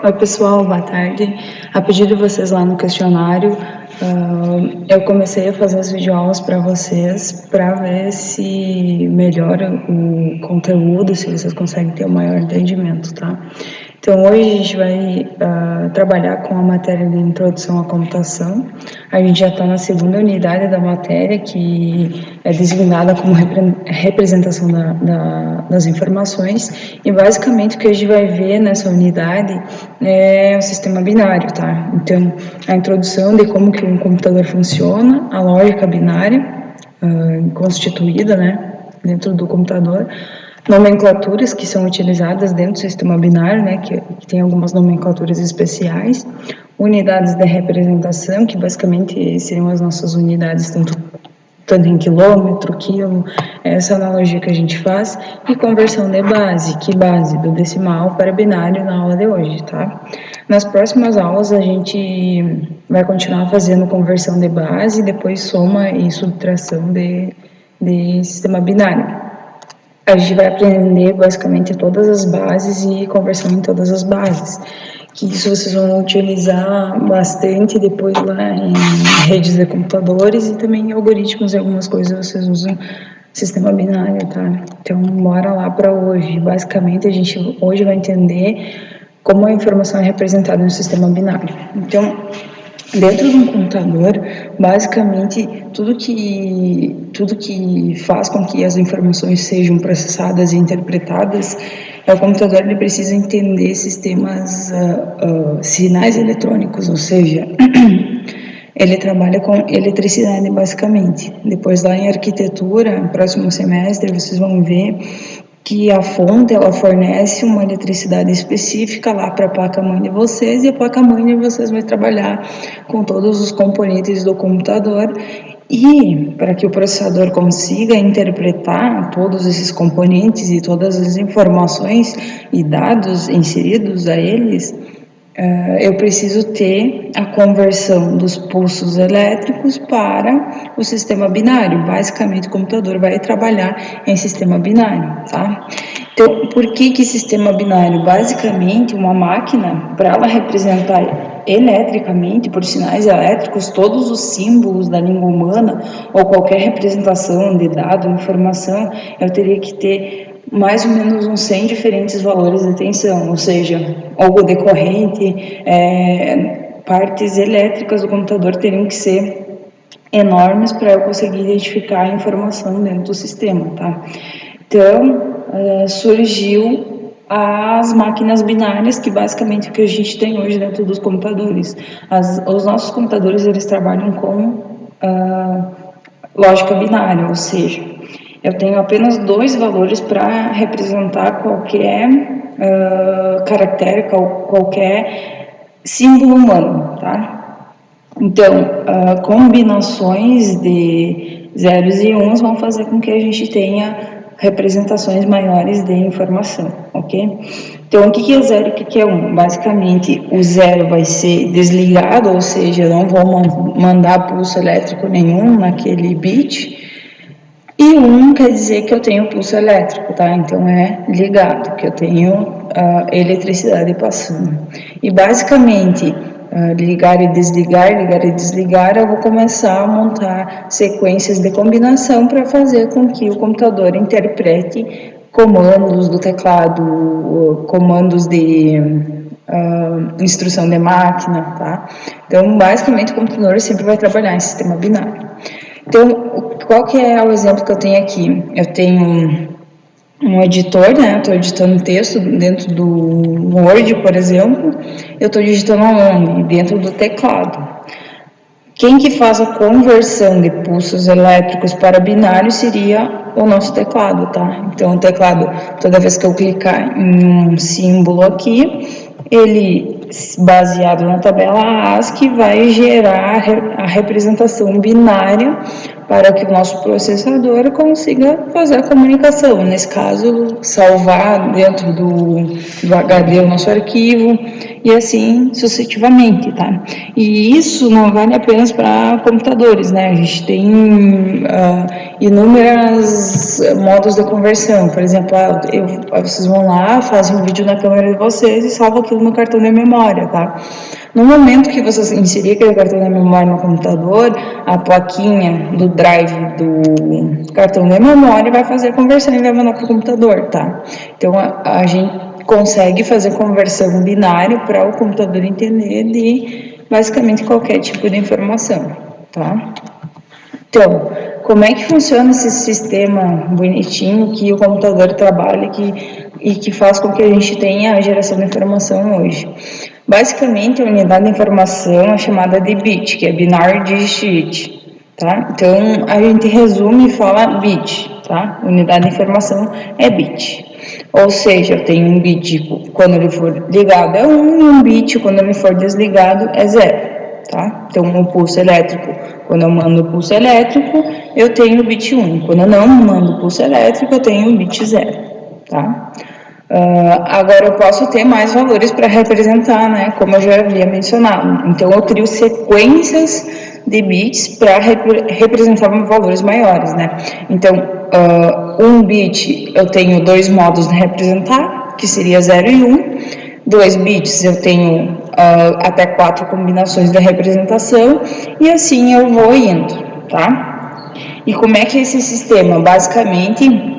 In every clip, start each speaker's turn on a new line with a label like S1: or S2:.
S1: Oi, pessoal, boa tarde. A pedido de vocês lá no questionário, eu comecei a fazer as videoaulas para vocês para ver se melhora o conteúdo, se vocês conseguem ter um maior entendimento, tá? Então, hoje a gente vai trabalhar com a matéria de introdução à computação. A gente já está na segunda unidade da matéria, que é designada como representação das informações, e basicamente o que a gente vai ver nessa unidade é o sistema binário, tá? Então, a introdução de como que um computador funciona, a lógica binária constituída, né, dentro do computador, nomenclaturas que são utilizadas dentro do sistema binário, né, que tem algumas nomenclaturas especiais, unidades de representação, que basicamente seriam as nossas unidades, tanto em quilômetro, quilo, essa analogia que a gente faz, e conversão de base, que base do decimal para binário na aula de hoje, tá? Nas próximas aulas a gente vai continuar fazendo conversão de base, depois soma e subtração de sistema binário. A gente vai aprender basicamente todas as bases e conversão em todas as bases, que isso vocês vão utilizar bastante depois lá em redes de computadores e também em algoritmos e algumas coisas vocês usam sistema binário, tá? Então, bora lá para hoje. Basicamente, a gente hoje vai entender como a informação é representada no sistema binário. Então, dentro de um computador, basicamente, tudo que faz com que as informações sejam processadas e interpretadas, o computador ele precisa entender sistemas, sinais eletrônicos, ou seja, ele trabalha com eletricidade basicamente. Depois lá em arquitetura, no próximo semestre, vocês vão ver que a fonte ela fornece uma eletricidade específica lá para a placa-mãe de vocês, e a placa-mãe de vocês vai trabalhar com todos os componentes do computador, e para que o processador consiga interpretar todos esses componentes e todas as informações e dados inseridos a eles, eu preciso ter a conversão dos pulsos elétricos para o sistema binário. Basicamente, o computador vai trabalhar em sistema binário, tá? Então, por que sistema binário? Basicamente, uma máquina, para ela representar eletricamente, por sinais elétricos, todos os símbolos da língua humana, ou qualquer representação de dado, informação, eu teria que ter mais ou menos uns 100 diferentes valores de tensão, ou seja, algo decorrente, partes elétricas do computador teriam que ser enormes para eu conseguir identificar a informação dentro do sistema, tá? Então, surgiu as máquinas binárias, que basicamente é o que a gente tem hoje dentro dos computadores. Os nossos computadores, eles trabalham com lógica binária, ou seja, eu tenho apenas dois valores para representar qualquer caractere, qualquer símbolo humano, tá? Então, combinações de zeros e uns vão fazer com que a gente tenha representações maiores de informação, ok? Então, o que é zero e o que é um? Basicamente, o zero vai ser desligado, ou seja, eu não vou mandar pulso elétrico nenhum naquele bit. E um quer dizer que eu tenho pulso elétrico, tá? Então é ligado, que eu tenho eletricidade passando. E basicamente, ligar e desligar, eu vou começar a montar sequências de combinação para fazer com que o computador interprete comandos do teclado, comandos de instrução de máquina, tá? Então, basicamente, o computador sempre vai trabalhar em sistema binário. Então, qual que é o exemplo que eu tenho aqui? Eu tenho um editor, né? Eu estou editando texto dentro do Word, por exemplo. Eu estou digitando aonde? Dentro do teclado. Quem que faz a conversão de pulsos elétricos para binário seria o nosso teclado, tá? Então, o teclado, toda vez que eu clicar em um símbolo aqui, ele baseado na tabela ASCII, vai gerar a representação binária para que o nosso processador consiga fazer a comunicação. Nesse caso, salvar dentro do HD o nosso arquivo e assim sucessivamente, tá? E isso não vale apenas para computadores, né? A gente tem inúmeros modos de conversão. Por exemplo, vocês vão lá, fazem um vídeo na câmera de vocês e salvam aquilo no cartão de memória, tá? No momento que você inserir aquele cartão de memória no computador, a plaquinha do drive do cartão de memória vai fazer a conversão e vai mandar para o computador, tá? Então, a gente consegue fazer conversão binária para o computador entender de basicamente qualquer tipo de informação, tá? Então, como é que funciona esse sistema bonitinho que o computador trabalha e que faz com que a gente tenha a geração de informação hoje? Basicamente, a unidade de informação é chamada de bit, que é Binary Digit, tá? Então, a gente resume e fala bit, tá? Unidade de informação é bit. Ou seja, eu tenho um bit quando ele for ligado é 1 e um bit quando ele for desligado é 0, tá? Então, o pulso elétrico, quando eu mando o pulso elétrico, eu tenho o bit 1. Quando eu não mando o pulso elétrico, eu tenho o bit 0, tá? Agora eu posso ter mais valores para representar, né, como eu já havia mencionado. Então eu crio sequências de bits para representar valores maiores, né. Então, um bit eu tenho 2 modos de representar, que seria 0 e 1. 2 bits eu tenho até 4 combinações de representação, e assim eu vou indo, tá? E como é que é esse sistema? Basicamente,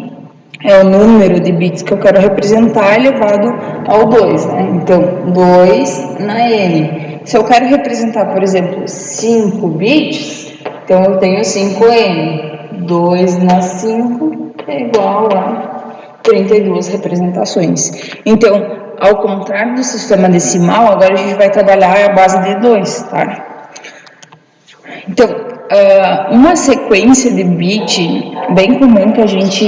S1: é o número de bits que eu quero representar elevado ao 2, né? Então, 2 na n. Se eu quero representar, por exemplo, 5 bits, então eu tenho 5n. 2 na 5 é igual a 32 representações. Então, ao contrário do sistema decimal, agora a gente vai trabalhar a base de 2, tá? Então, uma sequência de bit bem comum que a gente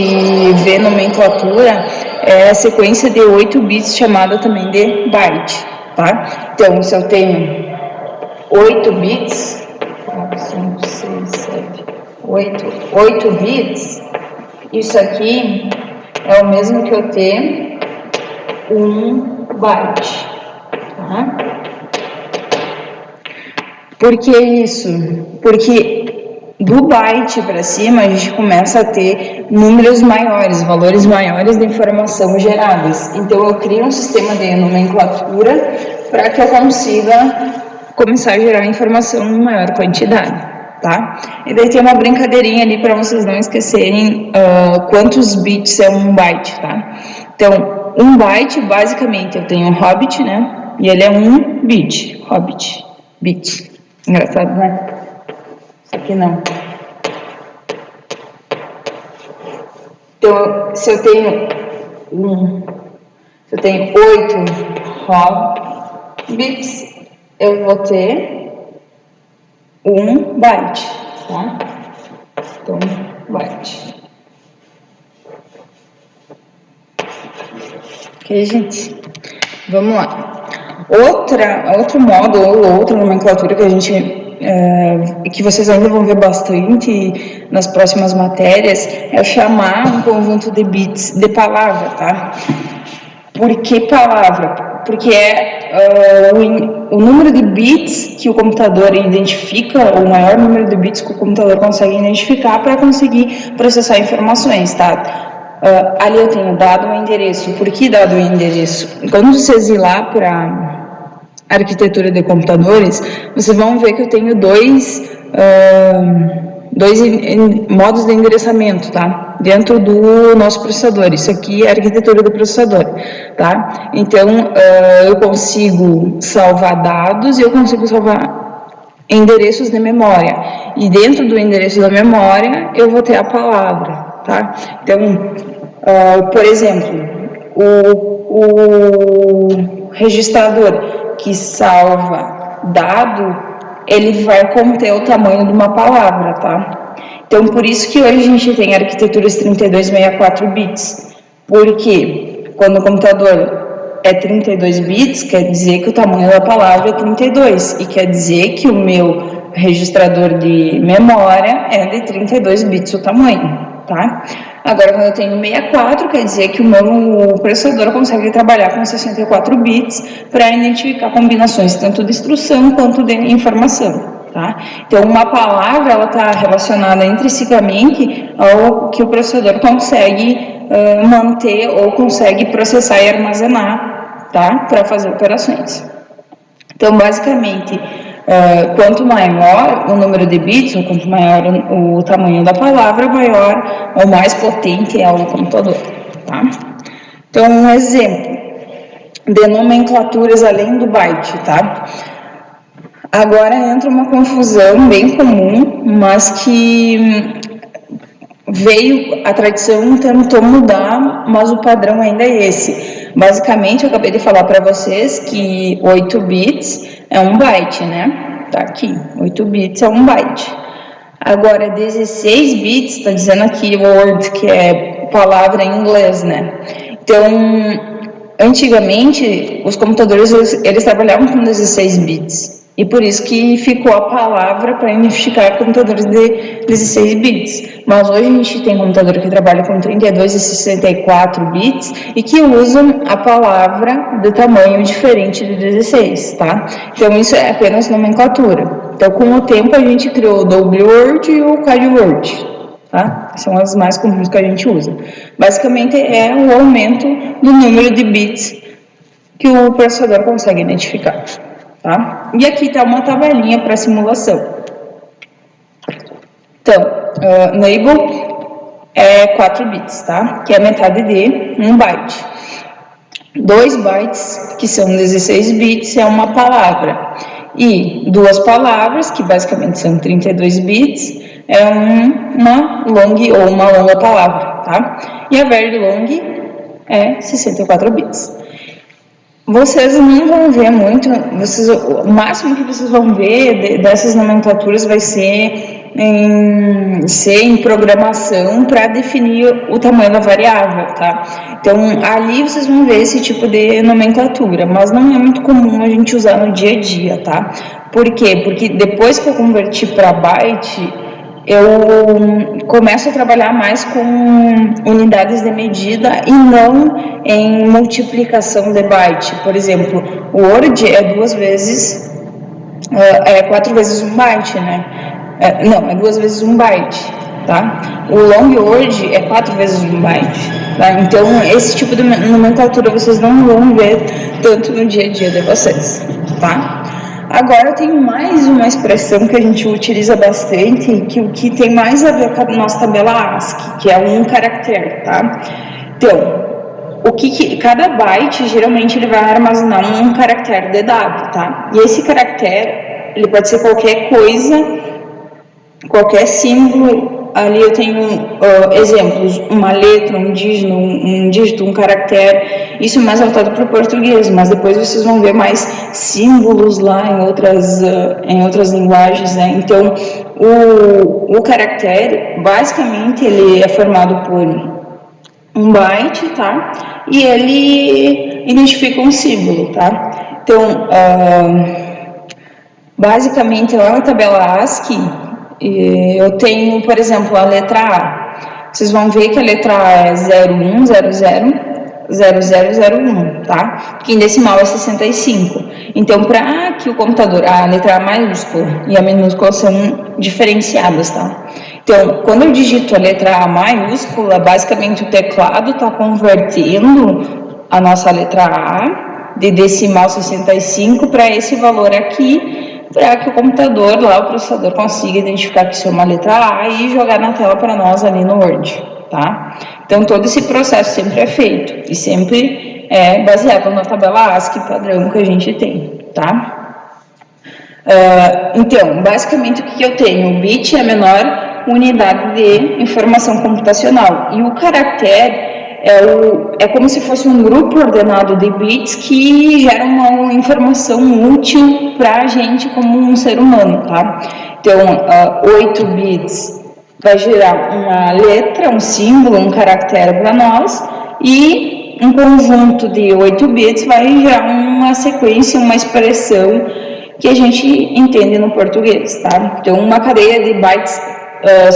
S1: vê na nomenclatura é a sequência de 8 bits, chamada também de byte, tá? Então, se eu tenho 8 bits, 4, 5, 6, 7, 8 bits, isso aqui é o mesmo que eu ter 1 byte, tá? Por que isso? Porque do byte para cima a gente começa a ter números maiores, valores maiores de informação geradas. Então eu crio um sistema de nomenclatura para que eu consiga começar a gerar informação em maior quantidade, tá? E daí tem uma brincadeirinha ali para vocês não esquecerem quantos bits é um byte, tá? Então, um byte, basicamente, eu tenho um hobbit, né? E ele é um bit, hobbit, bit. Engraçado, né? Isso aqui não. Então, se eu tenho 8 hobbits, eu vou ter 1 byte, tá? Então, byte. Ok, gente? Vamos lá. Outro modo ou outra nomenclatura que a gente que vocês ainda vão ver bastante nas próximas matérias é chamar um conjunto de bits de palavra, tá? Por que palavra? Porque é o número de bits que o computador identifica, o maior número de bits que o computador consegue identificar para conseguir processar informações, tá? Ali eu tenho dado o endereço. Por que dado o endereço? Quando vocês ir lá para arquitetura de computadores, vocês vão ver que eu tenho dois modos de endereçamento, tá? Dentro do nosso processador. Isso aqui é a arquitetura do processador, tá? Então, eu consigo salvar dados e eu consigo salvar endereços de memória. E dentro do endereço da memória, eu vou ter a palavra, tá? Então, por exemplo, o registrador que salva dado, ele vai conter o tamanho de uma palavra, tá? Então, por isso que hoje a gente tem arquiteturas 32, 64 bits. Porque quando o computador é 32 bits, quer dizer que o tamanho da palavra é 32, e quer dizer que o meu registrador de memória é de 32 bits o tamanho, tá? Agora, quando eu tenho 64, quer dizer que o meu processador consegue trabalhar com 64 bits para identificar combinações tanto de instrução quanto de informação. Tá? Então, uma palavra ela está relacionada intrinsecamente ao que o processador consegue manter ou consegue processar e armazenar, tá? Para fazer operações. Então, basicamente, quanto maior o número de bits, ou quanto maior o tamanho da palavra, maior ou mais potente é o computador. Tá? Então, um exemplo de nomenclaturas além do byte, tá? Agora entra uma confusão bem comum, mas que a tradição tentou mudar, mas o padrão ainda é esse. Basicamente, eu acabei de falar para vocês que 8 bits é um byte, né? Tá aqui, 8 bits é um byte. Agora, 16 bits, está dizendo aqui word, que é palavra em inglês, né? Então, antigamente, os computadores, eles trabalhavam com 16 bits. E por isso que ficou a palavra para identificar computadores de 16 bits. Mas hoje a gente tem computador que trabalha com 32 e 64 bits e que usam a palavra de tamanho diferente de 16, tá? Então isso é apenas nomenclatura. Então com o tempo a gente criou o Double Word e o Quad Word, tá? São as mais comuns que a gente usa. Basicamente é o aumento do número de bits que o processador consegue identificar. Tá? E aqui está uma tabelinha para simulação. Então, enable é 4 bits, tá? Que é metade de 1 byte. 2 bytes, que são 16 bits, é uma palavra. E 2 palavras, que basicamente são 32 bits, é uma long ou uma longa palavra, tá? E a very long é 64 bits. Vocês não vão ver muito, o máximo que vocês vão ver dessas nomenclaturas vai ser em programação para definir o tamanho da variável, tá? Então, ali vocês vão ver esse tipo de nomenclatura, mas não é muito comum a gente usar no dia a dia, tá? Por quê? Porque depois que eu converti para byte, eu começo a trabalhar mais com unidades de medida e não em multiplicação de byte. Por exemplo, o Word é 4 vezes 1 byte, né? Não, é 2 vezes 1 byte, tá? O long Word é 4 vezes 1 byte, tá? Então, esse tipo de nomenclatura vocês não vão ver tanto no dia a dia de vocês, tá? Agora tem mais uma expressão que a gente utiliza bastante, que o que tem mais a ver com a nossa tabela ASCII, que é um caractere, tá? Então, cada byte, geralmente, ele vai armazenar um caractere de dado, tá? E esse caractere, ele pode ser qualquer coisa, qualquer símbolo. Ali eu tenho exemplos, uma letra, um dígito, um caractere. Isso é mais voltado para o português, mas depois vocês vão ver mais símbolos lá em outras linguagens, né? Então, o caractere, basicamente, ele é formado por um byte, tá? E ele identifica um símbolo, tá? Então, basicamente, lá na tabela ASCII, eu tenho, por exemplo, a letra A. Vocês vão ver que a letra A é 01000001, tá? Que em decimal é 65. Então, para que o computador, a letra A maiúscula e a minúscula são diferenciadas, tá? Então, quando eu digito a letra A maiúscula, basicamente o teclado está convertendo a nossa letra A de decimal 65 para esse valor aqui, para que o computador, lá o processador, consiga identificar que isso é uma letra A e jogar na tela para nós ali no Word, tá? Então, todo esse processo sempre é feito e sempre é baseado na tabela ASCII padrão que a gente tem, tá? Então, basicamente o que eu tenho? O bit é a menor unidade de informação computacional e o caractere é como se fosse um grupo ordenado de bits que gera uma informação útil para a gente como um ser humano, tá? Então, 8 bits vai gerar uma letra, um símbolo, um caractere para nós, e
S2: que um conjunto de 8 bits vai gerar uma sequência, uma expressão que a gente entende no português, tá? Então, uma cadeia de bytes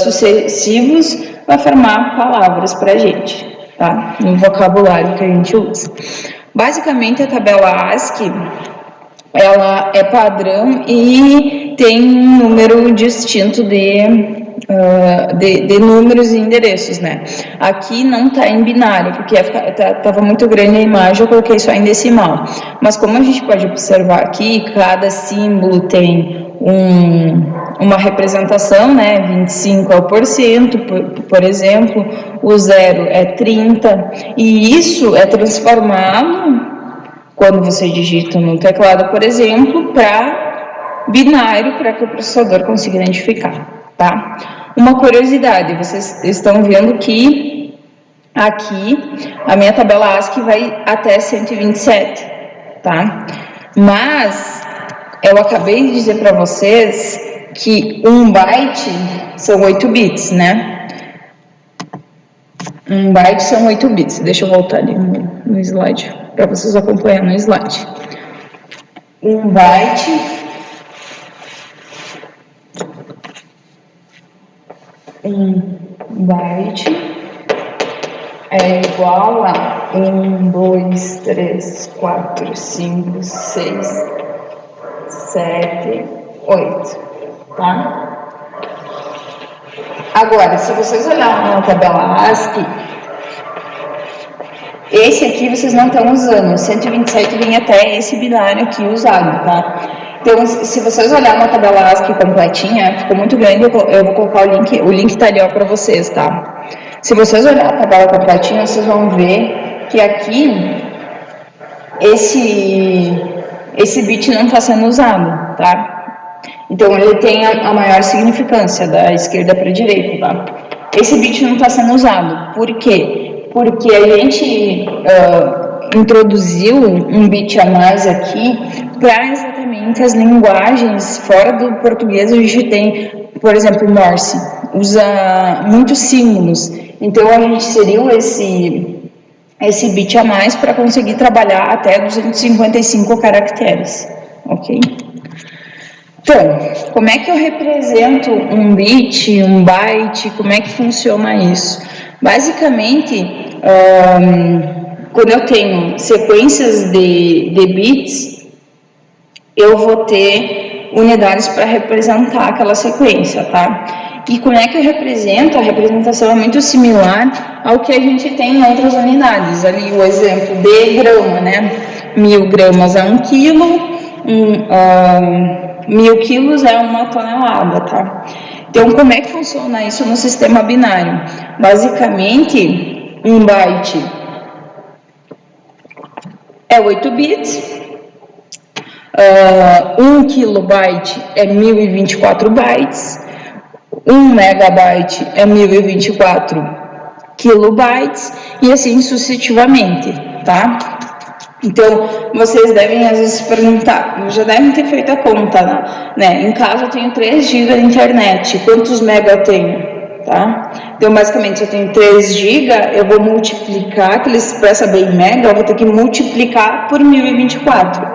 S2: sucessivos vai formar palavras para a gente, tá? No vocabulário que a gente usa. Basicamente, a tabela ASCII, ela é padrão e tem um número distinto de números e endereços, né? Aqui não está em binário, porque estava muito grande a imagem, eu coloquei só em decimal. Mas como a gente pode observar aqui, cada símbolo tem uma representação, né? 25 é o porcento, por exemplo, o 0 é 30, e isso é transformado, quando você digita no teclado, por exemplo, para binário, para que o processador consiga identificar, tá? Uma curiosidade, vocês estão vendo que aqui a minha tabela ASCII vai até 127, tá? Mas eu acabei de dizer para vocês que 1 byte são 8 bits, né? 1 byte são 8 bits. Deixa eu voltar ali no slide, para vocês acompanharem no slide. 1 byte é igual a 1, 2, 3, 4, 5, 6, 7, 8, tá? Agora, se vocês olharem na tabela ASCII, esse aqui vocês não estão usando, 127 vem até esse binário aqui usado, tá? Então, se vocês olharem uma tabela ASCII completinha, ficou muito grande, eu vou colocar o link tá ali ó, para vocês, tá? Se vocês olharem a tabela completinha, vocês vão ver que aqui, esse bit não está sendo usado, tá? Então, ele tem a maior significância da esquerda para a direita, tá? Esse bit não está sendo usado. Por quê? Porque a gente introduziu um bit a mais aqui para exatamente as linguagens fora do português. A gente tem, por exemplo, Morse, usa muitos símbolos. Então, a gente inseriu esse bit a mais para conseguir trabalhar até 255 caracteres, ok? Então, como é que eu represento um bit, um byte, como é que funciona isso? Basicamente, quando eu tenho sequências de bits, eu vou ter unidades para representar aquela sequência, tá? E como é que eu represento? A representação é muito similar ao que a gente tem em outras unidades. Ali o exemplo de grama, né? 1000 gramas é 1 quilo, 1000 quilos é 1 tonelada, tá? Então, como é que funciona isso no sistema binário? Basicamente, 1 byte é 8 bits, 1 kilobyte é 1024 bytes, 1 megabyte é 1024 kilobytes e assim sucessivamente, tá? Então, vocês devem às vezes perguntar, já devem ter feito a conta, né? Em casa eu tenho 3 GB de internet, quantos mega eu tenho, tá? Então, basicamente, se eu tenho 3 GB, eu vou multiplicar, para saber em mega, eu vou ter que multiplicar por 1024.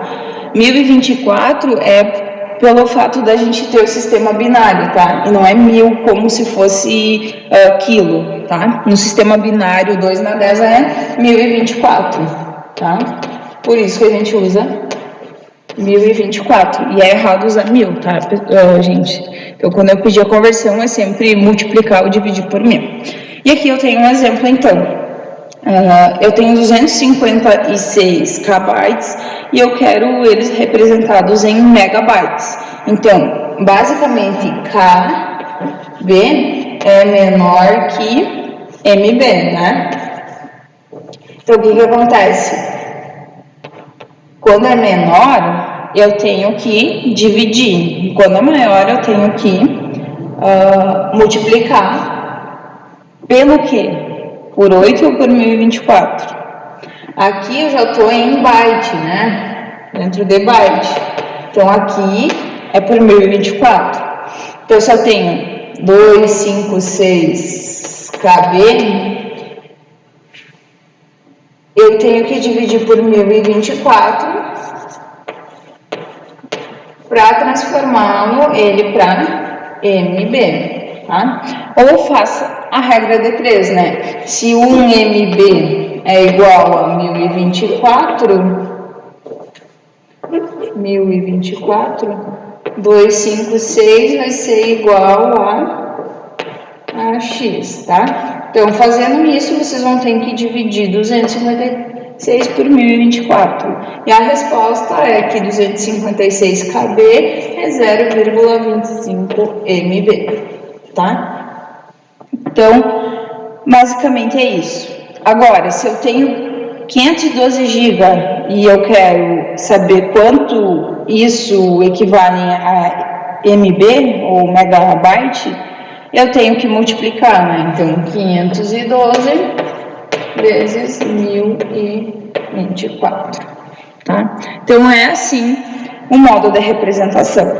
S2: 1024 é pelo fato da gente ter o sistema binário, tá? E não é 1000 como se fosse quilo, tá? No sistema binário, 2 na 10 é 1024, tá? Por isso que a gente usa 1024. E é errado usar 1000, tá, gente? Então, quando eu pedir a conversão, é sempre multiplicar ou dividir por 1000. E aqui eu tenho um exemplo, então. Eu tenho 256 KB e eu quero eles representados em megabytes. Então, basicamente, KB é menor que MB, né? Então, o que acontece? Quando é menor, eu tenho que dividir. Quando é maior, eu tenho que multiplicar pelo quê? Por 8 ou por 1024? Aqui eu já estou em byte, né? Dentro de byte. Então, aqui é por 1024. Então, se eu tenho 256 KB, eu tenho que dividir por 1024 para transformá-lo ele para MB, tá? Ou faça a regra de 3, né? Se 1 MB é igual a 1024, 256 vai ser igual a x, tá? Então, fazendo isso, vocês vão ter que dividir 256 por 1024. E a resposta é que 256 kb é 0,25 mb, tá? Então, basicamente é isso. Agora, se eu tenho 512 GB e eu quero saber quanto isso equivale a MB ou megabyte, eu tenho que multiplicar, né? Então, 512 vezes 1024, tá? Então, é assim o modo de representação.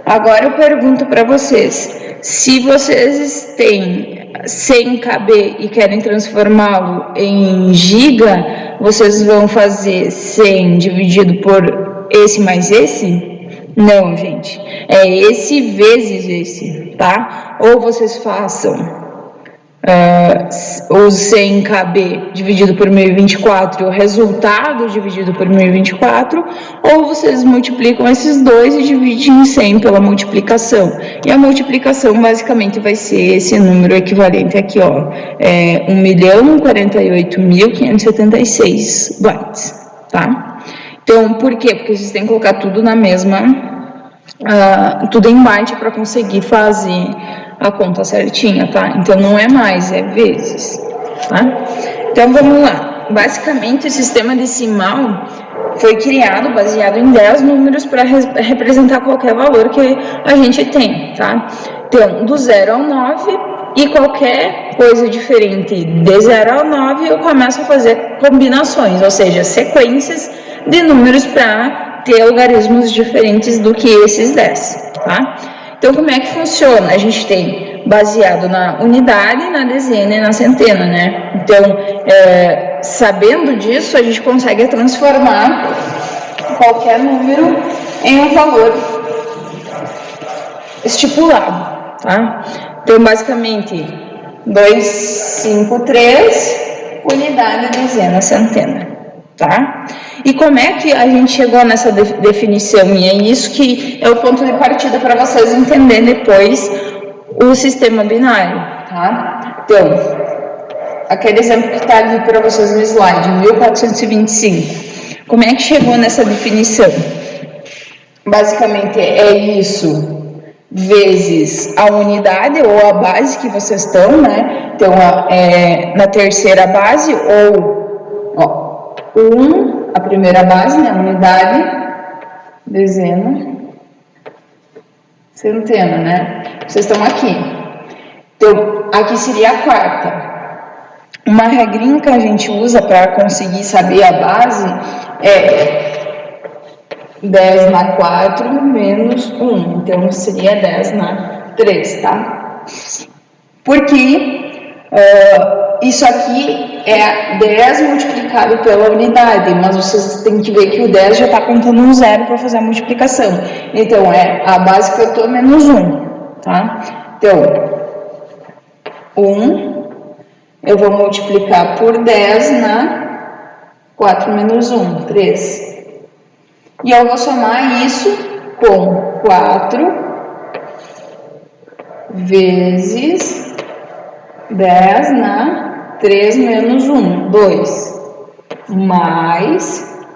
S2: Agora, eu pergunto para vocês, se vocês têm 100 KB e querem transformá-lo em giga, vocês vão fazer 100 dividido por esse mais esse? Não, gente. É esse vezes esse, tá? Ou vocês façam os 100 KB dividido por 1024 e o resultado dividido por 1024, ou vocês multiplicam esses dois e dividem em 100 pela multiplicação. E a multiplicação basicamente vai ser esse número equivalente aqui, ó, 1.048.576 bytes, tá? Então, por quê? Porque vocês têm que colocar tudo na mesma, tudo em byte para conseguir fazer a conta certinha, tá? Então, não é mais, é vezes, tá? Então, vamos lá. Basicamente, o sistema decimal foi criado baseado em 10 números para representar qualquer valor que a gente tem, tá? Então, do 0 ao 9 e qualquer coisa diferente de 0 ao 9, eu começo a fazer combinações, ou seja, sequências de números para ter algarismos diferentes do que esses 10, tá? Então, como é que funciona? A gente tem baseado na unidade, na dezena e na centena, né? Então, sabendo disso, a gente consegue transformar qualquer número em um valor estipulado, tá? Então, basicamente, 253, unidade, dezena, centena, tá? E como é que a gente chegou nessa definição? E é isso que é o ponto de partida para vocês entenderem depois o sistema binário, tá? Então, aquele exemplo que está ali para vocês no slide, 1425. Como é que chegou nessa definição? Basicamente é isso vezes a unidade ou a base que vocês estão, né? Então, na terceira base ou 1, a primeira base, né? Unidade, dezena, centena, né? Vocês estão aqui. Então, aqui seria a quarta. Uma regrinha que a gente usa para conseguir saber a base é 10 na 4 menos 1. Então, seria 10 na 3, tá? Porque isso aqui é 10 multiplicado pela unidade, mas vocês têm que ver que o 10 já está contando um zero para fazer a multiplicação. Então, é a base que eu estou menos 1, tá? Então, 1, eu vou multiplicar por 10 na 4 menos 1, 3. E eu vou somar isso com 4 vezes 10 na 3 menos 1, 2, mais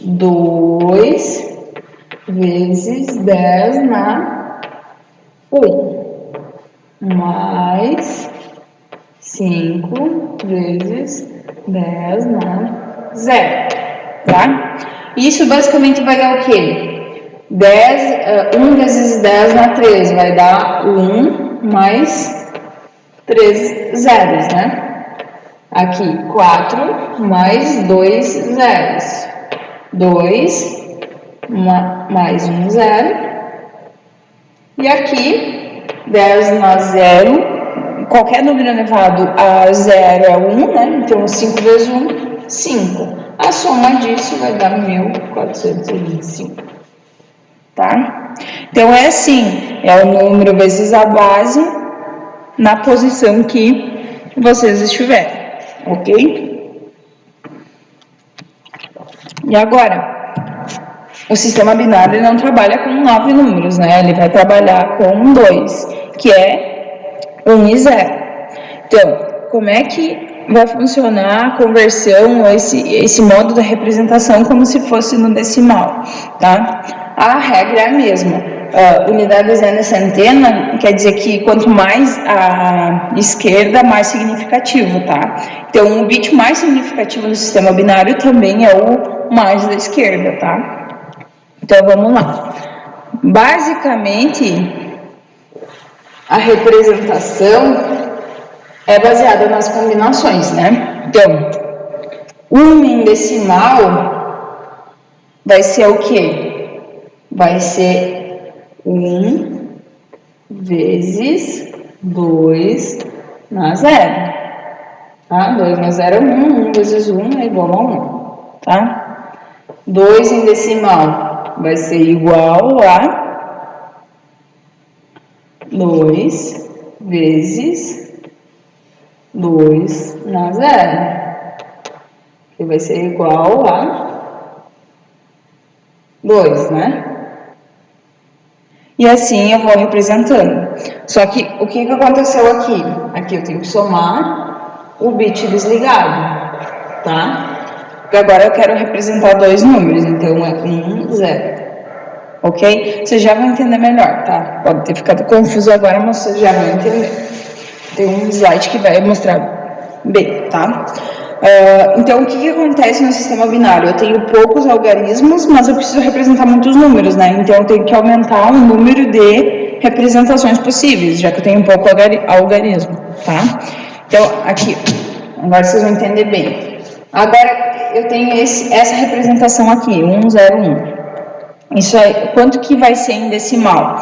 S2: 2 vezes 10 na 1, mais 5 vezes 10 na 0, tá? Isso basicamente vai dar o quê? 1 vezes 10 na 3 vai dar 1 mais 3 zeros, né? Aqui, 4 mais 2 zeros. 2 mais 1 zero. E aqui, 10 na 0. Qualquer número elevado a 0 é 1, né? Então, 5 vezes 1 5. A soma disso vai dar 1.425, tá? Então, é assim, é o número vezes a base na posição que vocês estiverem, ok? E agora, o sistema binário ele não trabalha com 9 números, né? Ele vai trabalhar com 2, que é 1 e 0. Então, como é que vai funcionar a conversão, esse modo da representação como se fosse no decimal, tá? A regra é a mesma. Unidades N centena quer dizer que quanto mais a esquerda, mais significativo, tá? Então, o bit mais significativo no sistema binário também é o mais da esquerda, tá? Então, vamos lá. Basicamente, a representação é baseada nas combinações, né? Então, 1 em decimal vai ser o quê? Vai ser 1 vezes 2 na 0. Tá? 2 na 0 é 1, 1 vezes 1 é igual a 1. Tá? 2 em decimal vai ser igual a 2 vezes 2 na 0, que vai ser igual a 2, né? E assim eu vou representando. Só que o que aconteceu aqui? Aqui eu tenho que somar o bit desligado, tá? Porque agora eu quero representar 2 números, então é 1, 0. Ok? Vocês já vão entender melhor, tá? Pode ter ficado confuso agora, mas vocês já vão entender. Tem um slide que vai mostrar bem, tá? Então, o que acontece no sistema binário? Eu tenho poucos algarismos, mas eu preciso representar muitos números, né? Então, eu tenho que aumentar o número de representações possíveis, já que eu tenho pouco algarismo, tá? Então, aqui, agora vocês vão entender bem. Agora, eu tenho essa representação aqui, 1, 0, 1. Isso aí, quanto que vai ser em decimal?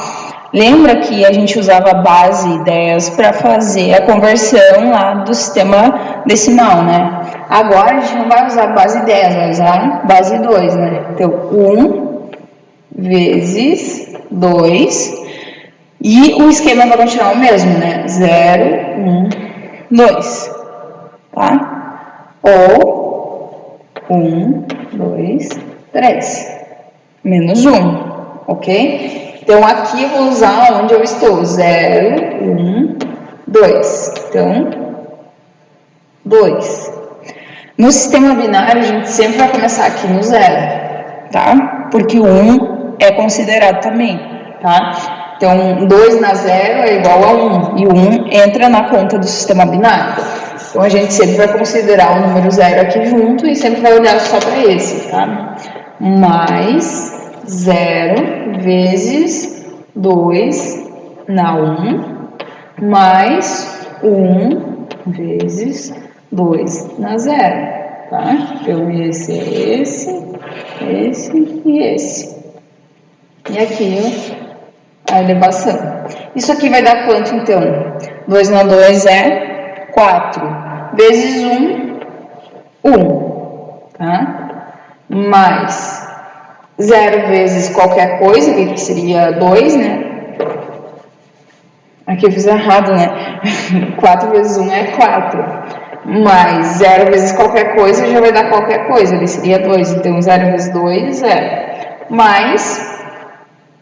S2: Lembra que a gente usava base 10 para fazer a conversão lá do sistema decimal, né? Agora a gente não vai usar base 10, vai usar base 2, né? Então, 1 vezes 2, e o esquema vai continuar o mesmo, né? 0, 1, 2, tá? Ou 1, 2, 3, menos 1, ok? Então, aqui eu vou usar onde eu estou, 0, 1, 2. Então, 2. No sistema binário, a gente sempre vai começar aqui no 0, tá? Porque o 1 é considerado também, tá? Então, 2 na 0 é igual a 1, e o 1 entra na conta do sistema binário. Então, a gente sempre vai considerar o número 0 aqui junto e sempre vai olhar só para esse, tá? Mais 0 vezes 2 na 1, mais 1 vezes 2 na 0, tá? Então, esse é esse e esse. E aqui a elevação. Isso aqui vai dar quanto, então? 2 na 2 é 4, vezes 1, 1, tá? Mais 0 vezes qualquer coisa, que seria 2, né? Aqui eu fiz errado, né? 4 vezes 1 é 4. Mais 0 vezes qualquer coisa já vai dar qualquer coisa, ele seria 2. Então, 0 vezes 2, 0. Mais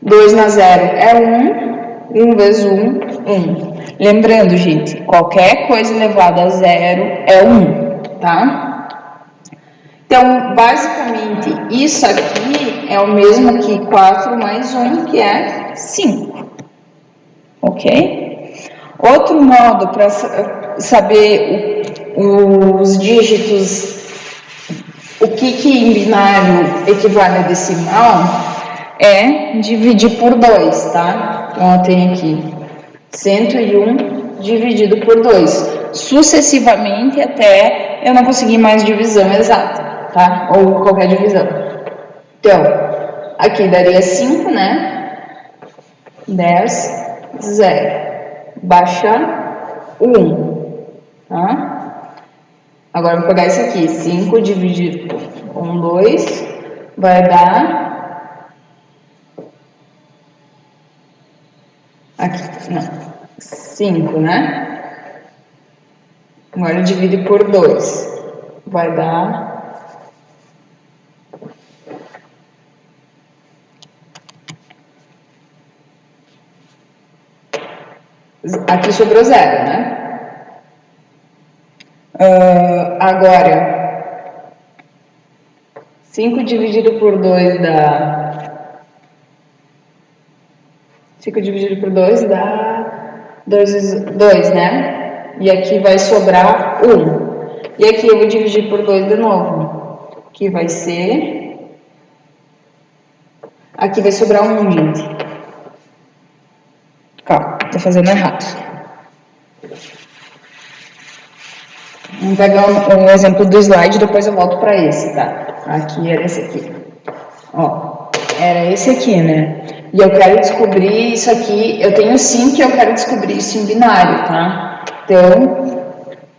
S2: 2 na 0 é 1. 1 vezes 1, 1. Lembrando, gente, qualquer coisa elevada a 0 é 1, tá? Então, basicamente, isso aqui é o mesmo que 4 mais 1, que é 5. Ok? Outro modo para saber os dígitos, o que em binário equivale a decimal, é dividir por 2, tá? Então, eu tenho aqui 101 dividido por 2, sucessivamente até eu não conseguir mais divisão exata, tá? Ou qualquer divisão. Então, aqui daria 5, né? 10, 0. Baixa 1, tá? Agora eu vou pegar isso aqui, 5 dividido por 1, 2, vai dar... Aqui, não, 5, né? Agora divide por 2, vai dar... Aqui sobrou 0, né? Agora, 5 dividido por 2 dá... 5 dividido por 2 dá 2, né? E aqui vai sobrar 1. E aqui eu vou dividir por 2 de novo. Aqui vai ser... Aqui vai sobrar 1, gente. Calma, tô fazendo errado. Vamos pegar um exemplo do slide, depois eu volto para esse, tá? Aqui era esse aqui. Ó, era esse aqui, né? E eu quero descobrir isso aqui, eu tenho 5 e eu quero descobrir isso em binário, tá? Então,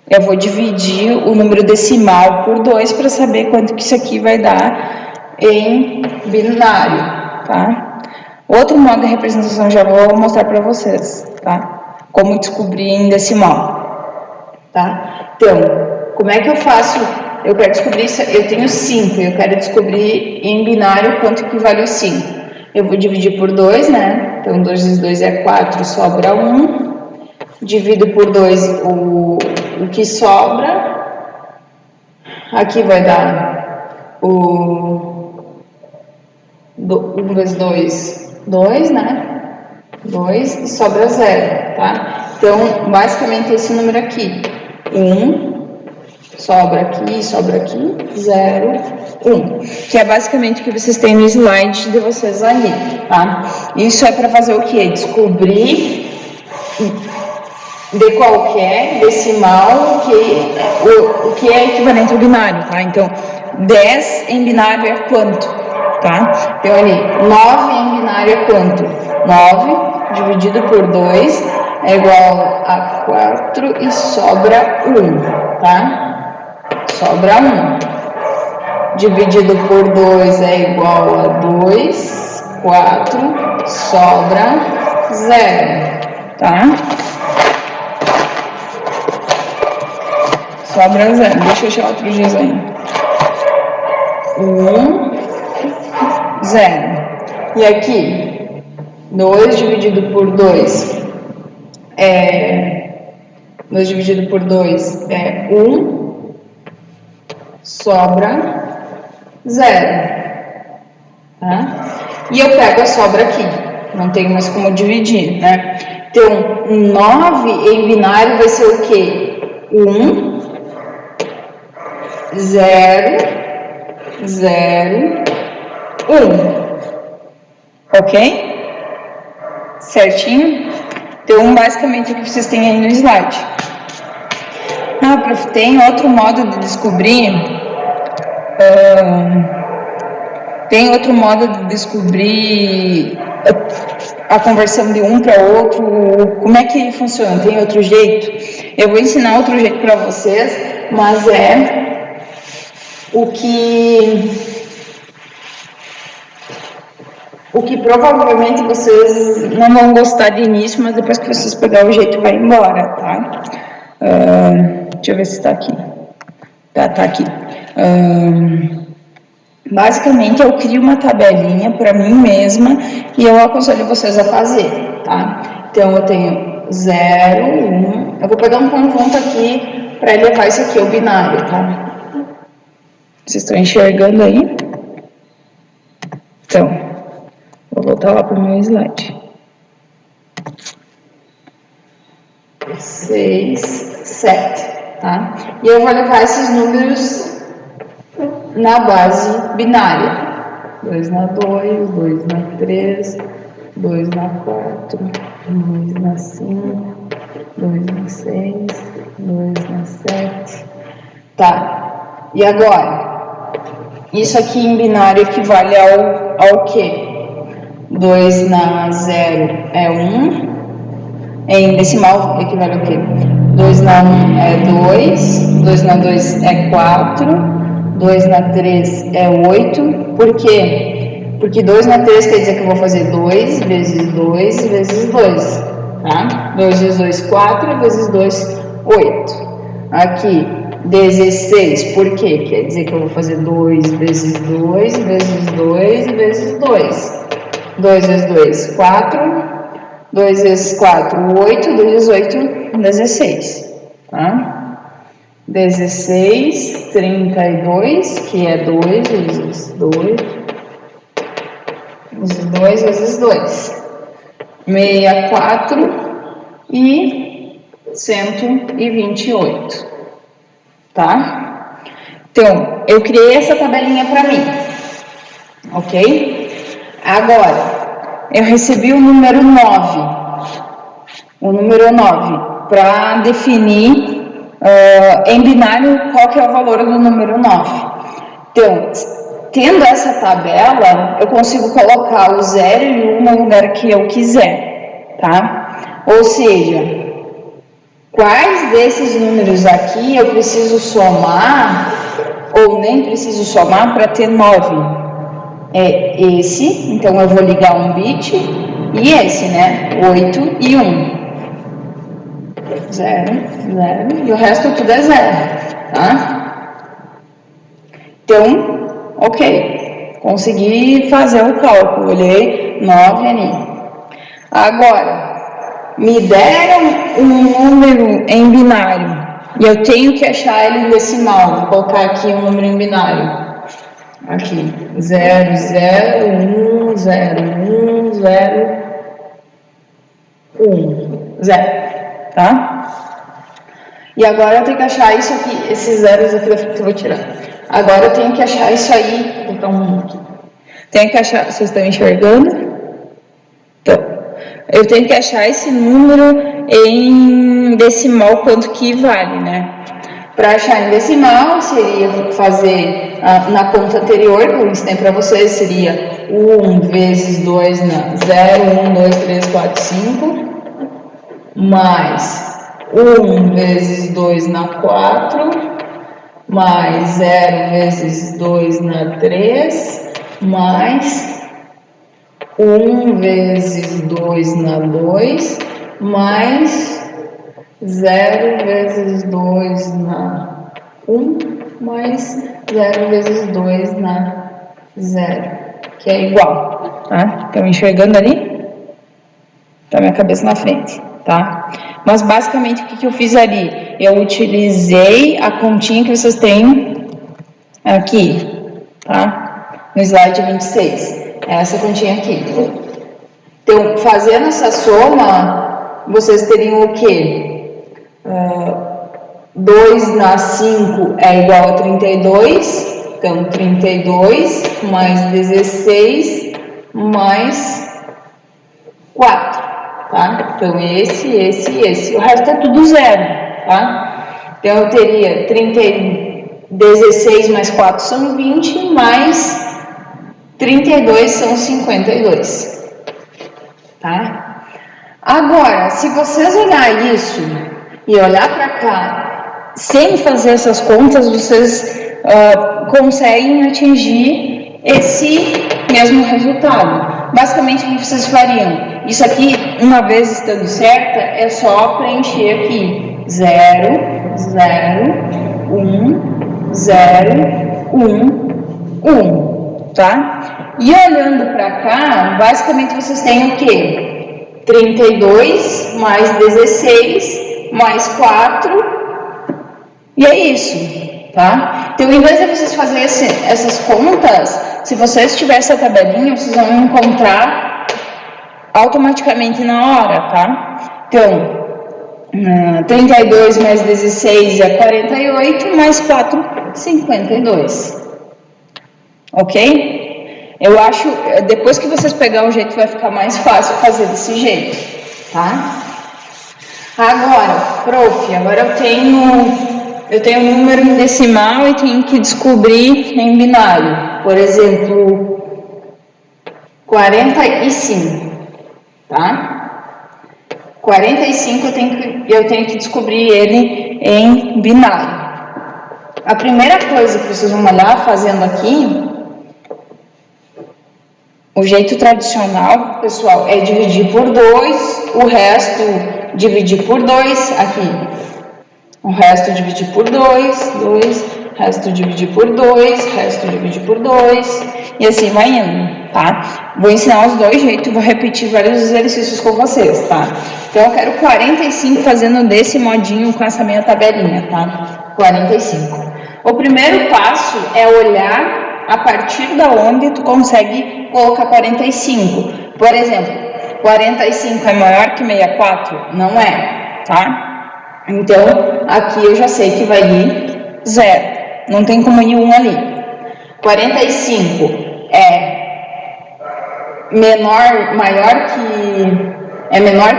S2: eu vou dividir o número decimal por 2 para saber quanto que isso aqui vai dar em binário, tá? Outro modo de representação já vou mostrar para vocês, tá? Como descobrir em decimal, tá? Então, como é que eu faço? Eu quero descobrir isso, eu tenho 5, eu quero descobrir em binário quanto que vale o 5. Eu vou dividir por 2, né? Então, 2 vezes 2 é 4, sobra 1. Divido por 2 o que sobra. Aqui vai dar o 1 vezes 2, 2, né? 2 e sobra 0, tá? Então, basicamente esse número aqui. 1, sobra aqui, 0, 1. Que é basicamente o que vocês têm no slide de vocês ali, tá? Isso é para fazer o quê? Descobrir de qualquer decimal o que é equivalente ao binário, tá? Então, 10 em binário é quanto, tá? Então, ali, 9 em binário é quanto? 9 dividido por 2 é igual a 4 e sobra 1, tá? Sobra 1. Dividido por 2 é igual a 2, 4, sobra 0, tá? Sobra 0. Deixa eu tirar outro giz aí. 1, 0. E aqui, 2 dividido por 2 é... 2 dividido por 2 é 1. Sobra 0, tá? E eu pego a sobra aqui, não tenho mais como dividir, né? Então, 9 em binário vai ser o quê? 1, 0, 0, 1. Ok? Certinho? Então, basicamente, o que vocês têm aí no slide. Ah, prof, tem outro modo de descobrir... tem outro modo de descobrir a conversão de um para outro, como é que funciona? Tem outro jeito? Eu vou ensinar outro jeito para vocês, mas é o que provavelmente vocês não vão gostar de início, mas depois que vocês pegar o jeito vai embora, tá? Deixa eu ver se está aqui. Tá aqui. Basicamente, eu crio uma tabelinha para mim mesma e eu aconselho vocês a fazer, tá? Então, eu tenho 0, 1. Eu vou pegar um conjunto aqui para levar isso aqui ao binário, tá? Vocês estão enxergando aí? Então, vou voltar lá para o meu slide. 6, 7, tá? E eu vou levar esses números na base binária. 2 na 2, 2 na 3, 2 na 4, 2 na 5, 2 na 6, 2 na 7. Tá. E agora? Isso aqui em binário equivale ao quê? 2 na 0 é 1. Em decimal equivale ao quê? 2 na 1 é 2, 2 na 2 é 4, 2 na 3 é 8. Por quê? Porque 2 na 3 quer dizer que eu vou fazer 2 vezes 2 vezes 2, tá? 2 vezes 2, 4, vezes 2, 8. Aqui, 16, por quê? Quer dizer que eu vou fazer 2 vezes 2 vezes 2 vezes 2. 2 vezes 2, 4. 2 vezes 4, 8. 2 vezes 8, 16. Tá? 16, 32, que é 2 vezes 2. 2 vezes 2. 64 e 128. Tá? Então, eu criei essa tabelinha para mim. Ok? Agora, eu recebi o número 9. O número 9, para definir em binário qual que é o valor do número 9. Então, tendo essa tabela, eu consigo colocar o 0 e o 1 no lugar que eu quiser, tá? Ou seja, quais desses números aqui eu preciso somar ou nem preciso somar para ter 9? É esse, então eu vou ligar um bit, e esse, né? 8 e 1. 0, 0, e o resto tudo é 0, tá? Então, ok, consegui fazer o cálculo, olhei 9 ali. Agora, me deram um número em binário, e eu tenho que achar ele em decimal, vou colocar aqui um número em binário. Aqui, 0, 0, 1, 0, 1, 0, 1, 0, tá? E agora eu tenho que achar isso aqui, esses zeros aqui que eu vou tirar. Agora eu tenho que achar isso aí, vou botar um aqui. Tenho que achar, vocês estão enxergando? Então, eu tenho que achar esse número em decimal, quanto que vale, né? Para achar em decimal, seria fazer na conta anterior, que eu ensinei para vocês, seria 1 vezes 2 na 0, 1, 2, 3, 4, 5, mais 1 vezes 2 na 4, mais 0 vezes 2 na 3, mais 1 vezes 2 na 2, mais 0 vezes 2 na 1, mais 0 vezes 2 na 0, que é igual, tá? Estão enxergando ali? Tá minha cabeça na frente, tá? Mas basicamente o que eu fiz ali? Eu utilizei a continha que vocês têm aqui, tá? No slide 26, essa continha aqui. Então, fazendo essa soma, vocês teriam o quê? 2 na 5 é igual a 32, então 32 mais 16 mais 4, tá? Então esse, o resto é tudo zero, tá? Então eu teria 16 mais 4 são 20, mais 32 são 52, tá? Agora, se vocês olharem isso e olhar para cá, sem fazer essas contas, vocês conseguem atingir esse mesmo resultado. Basicamente, o que vocês fariam? Isso aqui, uma vez estando certa, é só preencher aqui 0, 0, 1, 0, 1, 1, tá? E olhando para cá, basicamente vocês têm o quê? 32 mais 16 mais 4, e é isso, tá? Então, em vez de vocês fazerem essas contas, se vocês tiverem essa tabelinha, vocês vão encontrar automaticamente na hora, tá? Então, 32 mais 16 é 48, mais 4, 52. Ok? Eu acho, depois que vocês pegarem o jeito, vai ficar mais fácil fazer desse jeito, tá? Agora, prof, agora eu tenho um número em decimal e tenho que descobrir em binário. Por exemplo, 45, tá? 45 eu tenho que descobrir ele em binário. A primeira coisa que vocês vão olhar fazendo aqui, o jeito tradicional, pessoal, é dividir por 2, o resto dividir por 2 aqui. O resto dividir por 2, 2, resto dividir por 2, resto dividir por 2, e assim vai indo, tá? Vou ensinar os dois jeitos e vou repetir vários exercícios com vocês, tá? Então, eu quero 45 fazendo desse modinho com essa minha tabelinha, tá? 45. O primeiro passo é olhar a partir da onde tu consegue colocar 45. Por exemplo, 45 é maior que 64? Não é, tá? Então, aqui eu já sei que vai ir 0. Não tem como ir 1 ali. 45 é menor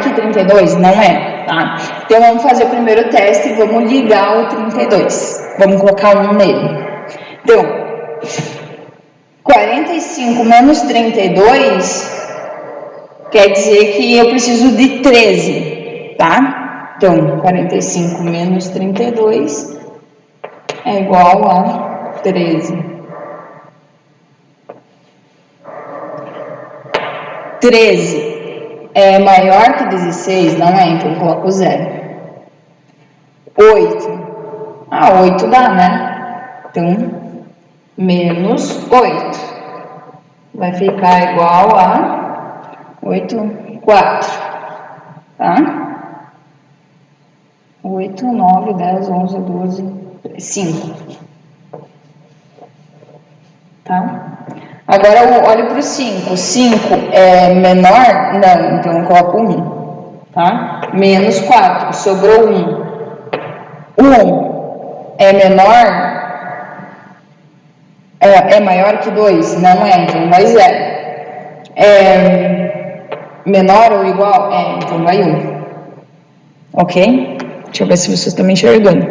S2: que 32? Não é, tá? Então, vamos fazer o primeiro teste e vamos ligar o 32. Vamos colocar 1 nele. Então, 45 menos 32 quer dizer que eu preciso de 13, tá? Então, 45 menos 32 é igual a 13. 13 é maior que 16? Não é, então eu coloco 0. 8. 8 dá, né? Então, menos 8. Vai ficar igual a 8, 4. Tá? 8, 9, 10, 11, 12, 5. Tá? Agora eu olho para o 5. 5 é menor? Não, então eu coloco 1. Tá? Menos 4, sobrou 1. 1 é menor? É maior que 2? Não é, então vai 0. É menor ou igual? Então vai 1. Ok? Deixa eu ver se vocês estão me enxergando.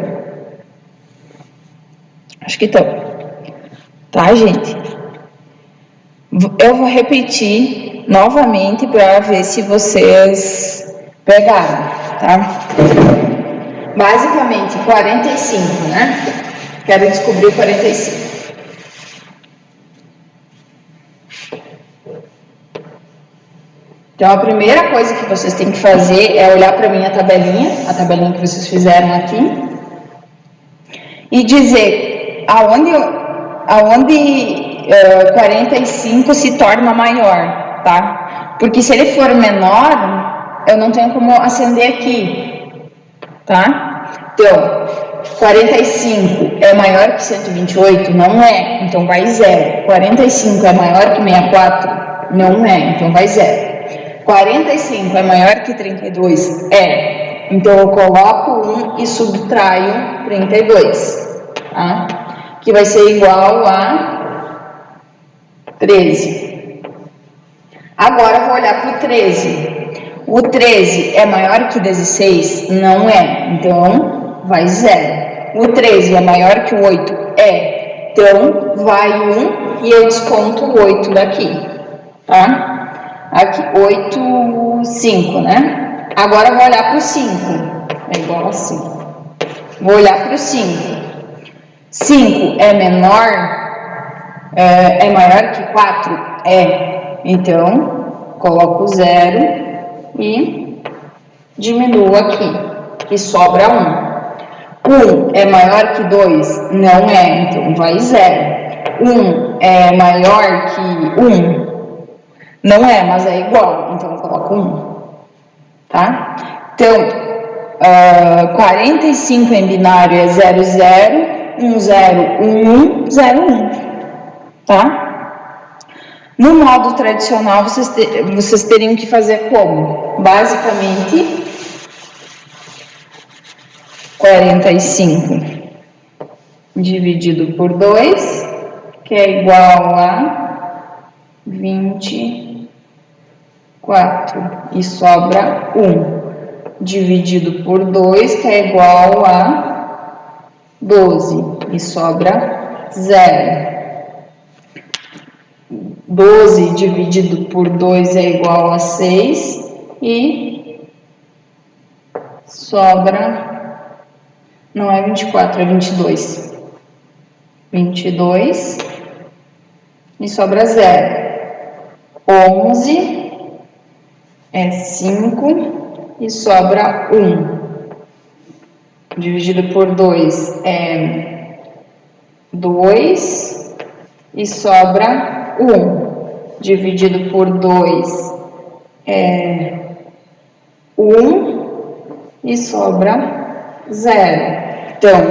S2: Acho que estão. Tá, gente? Eu vou repetir novamente para ver se vocês pegaram, tá? Basicamente, 45, né? Quero descobrir 45. Então, a primeira coisa que vocês têm que fazer é olhar para a minha tabelinha, a tabelinha que vocês fizeram aqui, e dizer aonde 45 se torna maior, tá? Porque se ele for menor, eu não tenho como acender aqui, tá? Então, 45 é maior que 128? Não é, então vai 0. 45 é maior que 64? Não é, então vai 0. 45 é maior que 32? É. Então, eu coloco 1 e subtraio 32, tá? Que vai ser igual a 13. Agora, eu vou olhar para o 13. O 13 é maior que 16? Não é. Então, vai 0. O 13 é maior que o 8? É. Então, vai 1 e eu desconto o 8 daqui, tá? Aqui, 8, 5, né? Agora eu vou olhar para o 5. É igual a 5. Vou olhar para o 5. 5 é menor, é maior que 4? É. Então, coloco 0 e diminuo aqui, que sobra 1. 1 é maior que 2? Não é, então vai 0. 1 é maior que 1? Não é, mas é igual, então eu coloco 1, tá? Então, 45 em binário é 0, 0, 1, 0, 1, 1, 0, 1, tá? No modo tradicional, vocês teriam que fazer como? Basicamente, 45 dividido por 2, que é igual a 24, e sobra 1, dividido por 2, que é igual a 12, e sobra 0. 12 dividido por 2 é igual a 6, e sobra, não é 24, é 22. 22 e sobra 0. 11 é 5 e sobra 1. Dividido por 2 é 2 e sobra 1. Dividido por 2 é 1 e sobra 0. Então,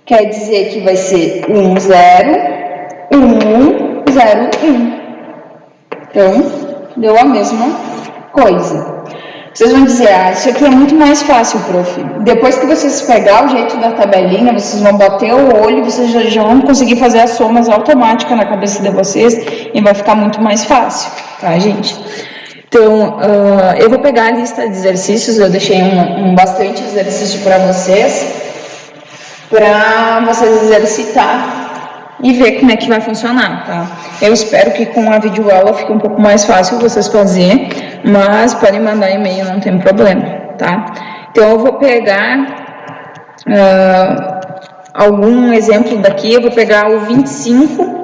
S2: quer dizer que vai ser 1, 0, 1, 0, 1. Então, deu a mesma coisa. Vocês vão dizer, isso aqui é muito mais fácil, prof. Depois que vocês pegar o jeito da tabelinha, vocês vão bater o olho, vocês já vão conseguir fazer as somas automáticas na cabeça de vocês e vai ficar muito mais fácil, tá, gente? Então, eu vou pegar a lista de exercícios, eu deixei bastante exercício para vocês exercitar e ver como é que vai funcionar, tá? Eu espero que com a videoaula fique um pouco mais fácil vocês fazerem, mas podem mandar e-mail, não tem problema, tá? Então, eu vou pegar algum exemplo daqui, eu vou pegar o 25,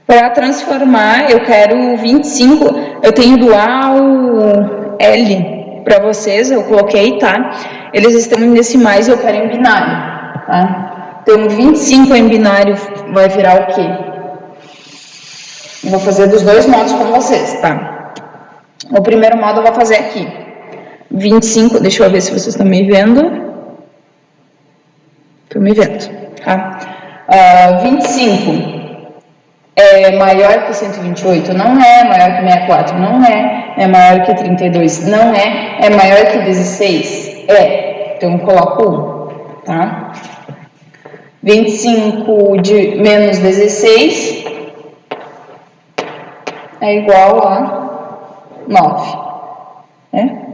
S2: para transformar, eu quero 25, eu tenho do A ao L para vocês, eu coloquei, tá? Eles estão em decimais e eu quero em binário, tá? Então, 25 em binário vai virar o quê? Eu vou fazer dos dois modos com vocês, tá? O primeiro modo eu vou fazer aqui. 25, deixa eu ver se vocês estão me vendo. Estão me vendo, tá? 25 é maior que 128? Não é. Maior que 64? Não é. É maior que 32? Não é. É maior que 16? É. Então, eu coloco 1, tá? 25 de menos 16 é igual a 9, né?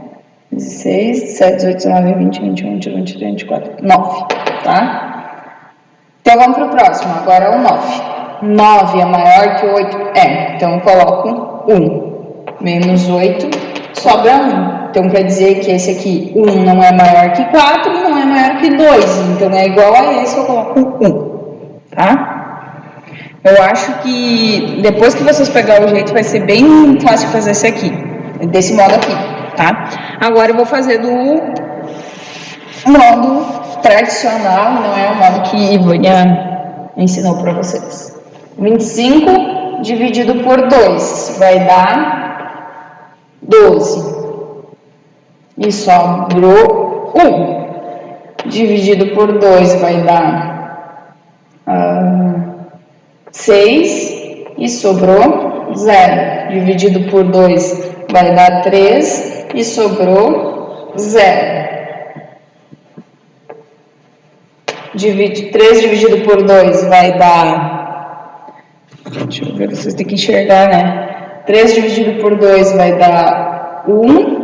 S2: 16, 17, 18, 19, 20, 21, 22, 23, 24, 9, tá? Então, vamos para o próximo, agora é o 9. 9 é maior que 8? É, então eu coloco 1. Menos 8, sobra 1. Então, quer dizer que esse aqui, 1 não é maior que 4 e não é maior que 2. Então, é igual a esse, eu coloco 1, tá? Eu acho que depois que vocês pegarem o jeito, vai ser bem fácil fazer esse aqui, desse modo aqui, tá? Agora eu vou fazer do modo tradicional, não é o modo que Ivânia ensinou para vocês. 25 dividido por 2 vai dar 12. E sobrou 1. Dividido por 2 vai dar 6 e sobrou 0. Dividido por 2 vai dar 3 e sobrou 0. 3 dividido por 2 vai dar... Deixa eu ver, vocês têm que enxergar, né? 3 dividido por 2 vai dar 1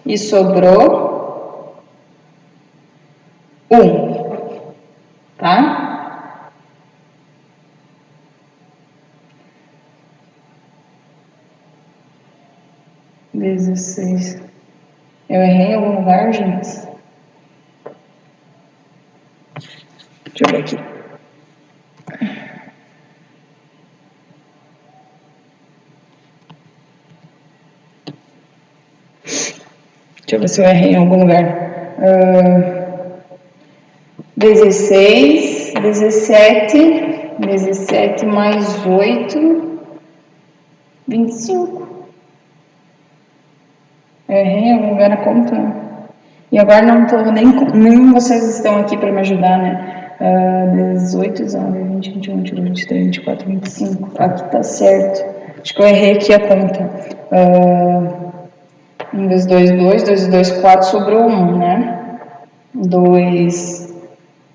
S2: e sobrou 1, tá? Vezes 6. Eu errei em algum lugar, gente? Deixa eu ver aqui. Deixa eu ver se eu errei em algum lugar. 16, 17, 17 mais 8, 25. Eu errei em algum lugar na conta. E agora não estou nem vocês estão aqui para me ajudar, né? 18, 19, 20, 21, 22, 23, 24, 25. Aqui tá certo. Acho que eu errei aqui a conta. 1 vezes 2, 2. 2 vezes 2, 4. Sobrou 1, né? 2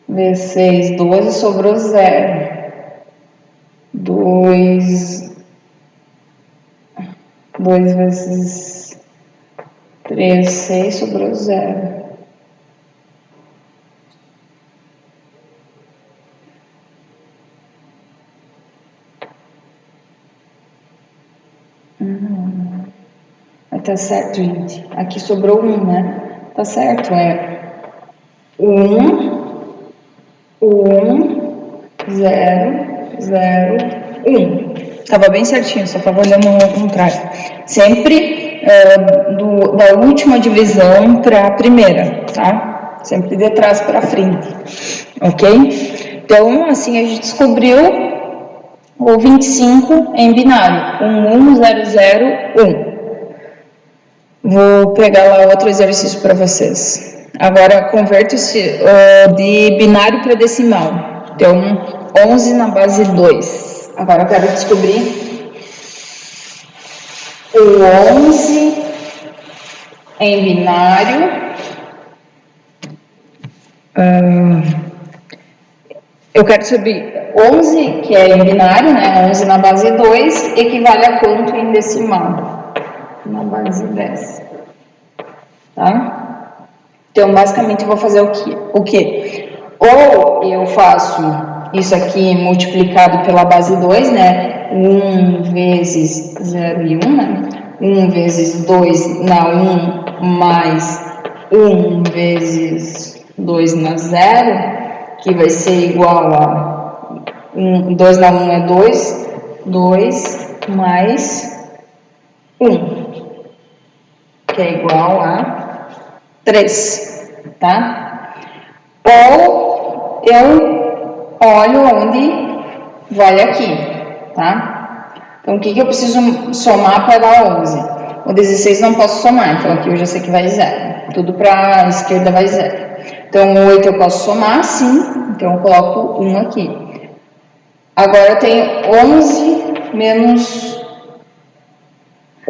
S2: vezes 6, 12. Sobrou 0. 2 vezes 3, 6. Sobrou 0. Tá certo, gente. Aqui sobrou 1, né? Tá certo, é 1, 0, 0, 1. Tava bem certinho, só tava olhando ao contrário. Sempre da última divisão para a primeira, tá? Sempre de trás para frente, ok? Então, assim, a gente descobriu o 25 em binário, 11001. Vou pegar lá outro exercício para vocês. Agora, converta-se de binário para decimal. Então, 11 na base 2. Agora, eu quero descobrir o 11 em binário. Eu quero saber 11, que é em binário, né? 11 na base 2, equivale a quanto em decimal? Na base 10. Tá? Então, basicamente, eu vou fazer o quê? Ou eu faço isso aqui multiplicado pela base 2, né? 1 vezes 0 e 1, né? 1 vezes 2 na 1 mais 1 vezes 2 na 0, que vai ser igual a 2 na 1 é 2, 2 mais 1, que é igual a 3, tá? Ou eu olho onde vai aqui, tá? Então, o que eu preciso somar para dar 11? O 16 não posso somar, então aqui eu já sei que vai 0. Tudo para a esquerda vai 0. Então, o 8 eu posso somar, sim. Então, eu coloco 1 aqui. Agora, eu tenho 11 menos...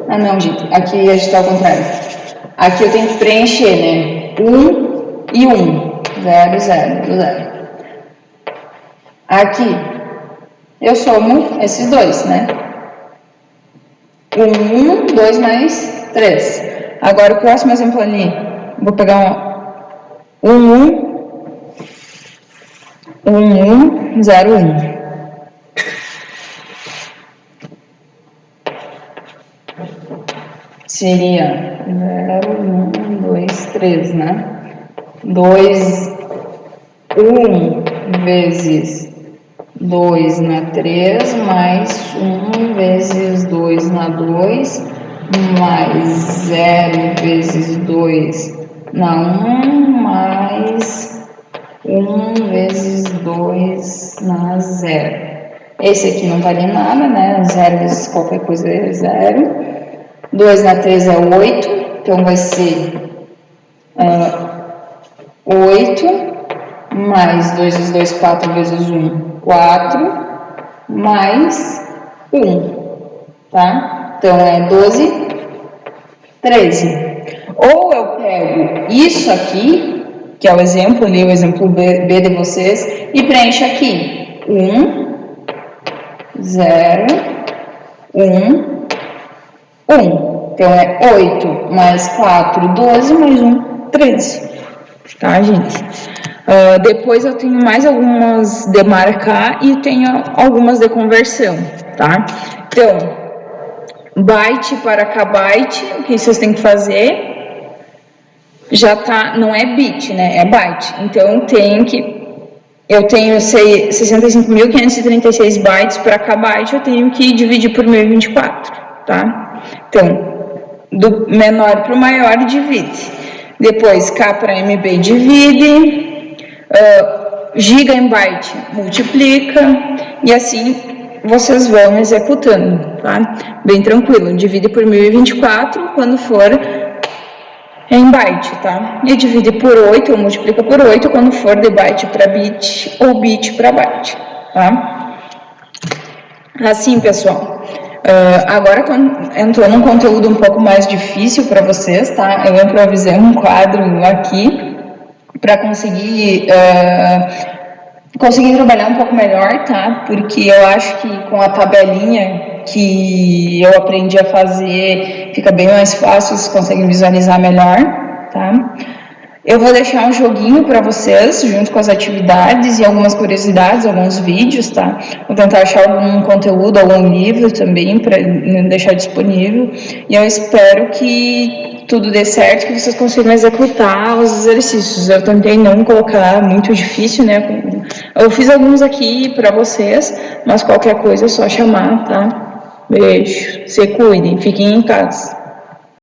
S2: Ah, não, gente. Aqui a gente está ao contrário. Aqui eu tenho que preencher, né? 1 e 1. 0, 0, 0. Aqui, eu somo esses dois, né? 1, 2 mais 3. Agora, o próximo exemplo ali, vou pegar 1, 0, 1. Seria 0, 1, 2, 3, né? 2, 1 vezes 2 na 3, mais 1 vezes 2 na 2, mais 0 vezes 2 na 1, mais 1 vezes 2 na 0. Esse aqui não vale nada, né? 0 vezes qualquer coisa é 0. 2 na 3 é 8, então vai ser 8, mais 2 vezes 2, 4 vezes 1, 4, mais 1, tá? Então, é 12, 13. Ou eu pego isso aqui, que é o exemplo ali, o exemplo B de vocês, e preencho aqui. 1, 0, 1, 1. Então, é 8 mais 4, 12, mais 1, 13. Tá, gente? Depois eu tenho mais algumas de marcar e tenho algumas de conversão, tá? Então, byte para kbyte, o que vocês têm que fazer? Já tá, não é bit, né? É byte. Então, eu tenho 65.536 bytes para kbyte, eu tenho que dividir por 1024, tá? Então, do menor para o maior, divide. Depois, K para MB divide, giga em byte multiplica, e assim vocês vão executando, tá? Bem tranquilo, divide por 1024 quando for em byte, tá? E divide por 8, ou multiplica por 8 quando for de byte para bit ou bit para byte, tá? Assim, pessoal. Agora entrou num conteúdo um pouco mais difícil para vocês, tá? Eu improvisei um quadro aqui para conseguir trabalhar um pouco melhor, tá? Porque eu acho que com a tabelinha que eu aprendi a fazer fica bem mais fácil, vocês conseguem visualizar melhor, tá? Eu vou deixar um joguinho para vocês, junto com as atividades e algumas curiosidades, alguns vídeos, tá? Vou tentar achar algum conteúdo, algum livro também para deixar disponível. E eu espero que tudo dê certo, que vocês consigam executar os exercícios. Eu tentei não colocar muito difícil, né? Eu fiz alguns aqui para vocês, mas qualquer coisa é só chamar, tá? Beijo. Se cuidem, fiquem em casa.